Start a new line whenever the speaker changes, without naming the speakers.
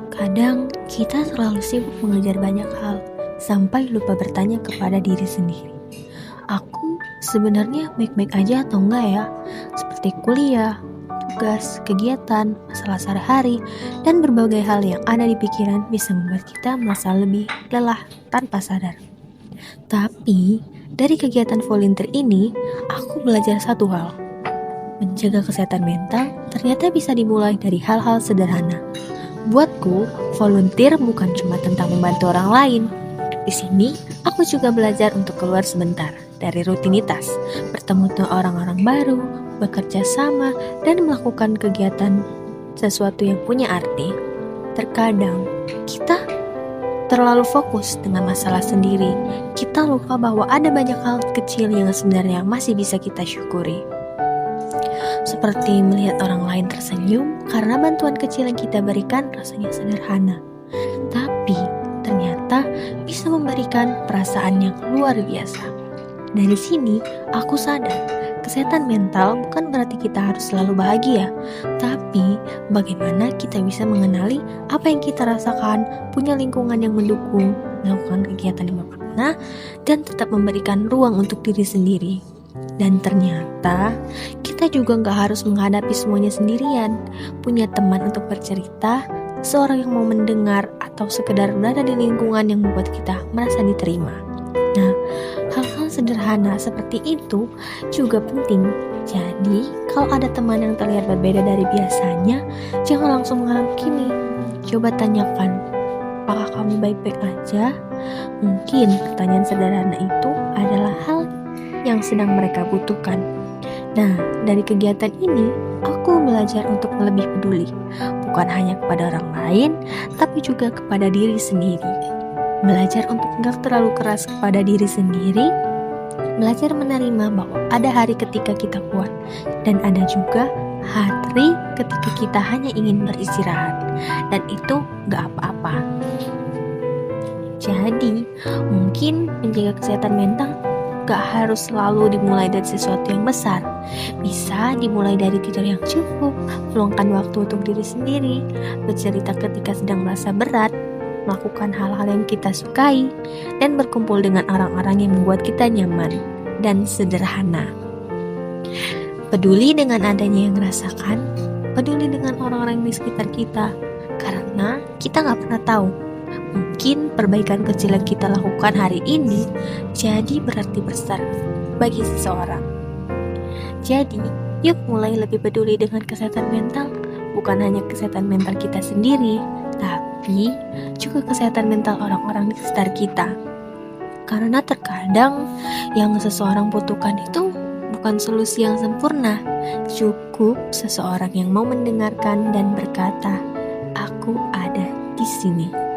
Kadang kita terlalu sibuk mengejar banyak hal sampai lupa bertanya kepada diri sendiri. Aku sebenarnya baik-baik aja atau enggak ya? Seperti kuliah, tugas, kegiatan, masalah sehari-hari, dan berbagai hal yang ada di pikiran bisa membuat kita merasa lebih lelah tanpa sadar. Tapi, dari kegiatan volunteer ini, aku belajar satu hal. Menjaga kesehatan mental ternyata bisa dimulai dari hal-hal sederhana. Buatku, volunteer bukan cuma tentang membantu orang lain. Di sini, aku juga belajar untuk keluar sebentar dari rutinitas, bertemu dengan orang-orang baru, bekerja sama, dan melakukan kegiatan sesuatu yang punya arti. Terkadang, kita terlalu fokus dengan masalah sendiri. Kita lupa bahwa ada banyak hal kecil yang sebenarnya masih bisa kita syukuri. Seperti melihat orang lain tersenyum karena bantuan kecil yang kita berikan rasanya sederhana, tapi ternyata bisa memberikan perasaan yang luar biasa. Dari sini, aku sadar kesehatan mental bukan berarti kita harus selalu bahagia, tapi bagaimana kita bisa mengenali apa yang kita rasakan, punya lingkungan yang mendukung, melakukan kegiatan yang bermakna, dan tetap memberikan ruang untuk diri sendiri. Dan ternyata kita juga gak harus menghadapi semuanya sendirian. Punya teman untuk bercerita, seorang yang mau mendengar, atau sekedar berada di lingkungan yang membuat kita merasa diterima. Nah, hal-hal sederhana seperti itu juga penting. Jadi, kalau ada teman yang terlihat berbeda dari biasanya, jangan langsung menghakimi. Coba tanyakan, apakah kamu baik-baik aja? Mungkin pertanyaan sederhana itu adalah hal yang sedang mereka butuhkan. Nah, dari kegiatan ini, aku belajar untuk lebih peduli, bukan hanya kepada orang lain, tapi juga kepada diri sendiri. Belajar untuk enggak terlalu keras kepada diri sendiri, belajar menerima bahwa ada hari ketika kita kuat, dan ada juga hari ketika kita hanya ingin beristirahat, dan itu gak apa-apa. Jadi, mungkin menjaga kesehatan mental gak harus selalu dimulai dari sesuatu yang besar. Bisa dimulai dari tidur yang cukup, meluangkan waktu untuk diri sendiri, bercerita ketika sedang merasa berat, melakukan hal-hal yang kita sukai, dan berkumpul dengan orang-orang yang membuat kita nyaman dan sederhana. Peduli dengan adanya yang merasakan, peduli dengan orang-orang di sekitar kita, karena kita gak pernah tahu, mungkin perbaikan kecil yang kita lakukan hari ini jadi berarti besar bagi seseorang. Jadi, yuk mulai lebih peduli dengan kesehatan mental, bukan hanya kesehatan mental kita sendiri, tapi juga kesehatan mental orang-orang di sekitar kita. Karena terkadang yang seseorang butuhkan itu bukan solusi yang sempurna, cukup seseorang yang mau mendengarkan dan berkata, "Aku ada di sini."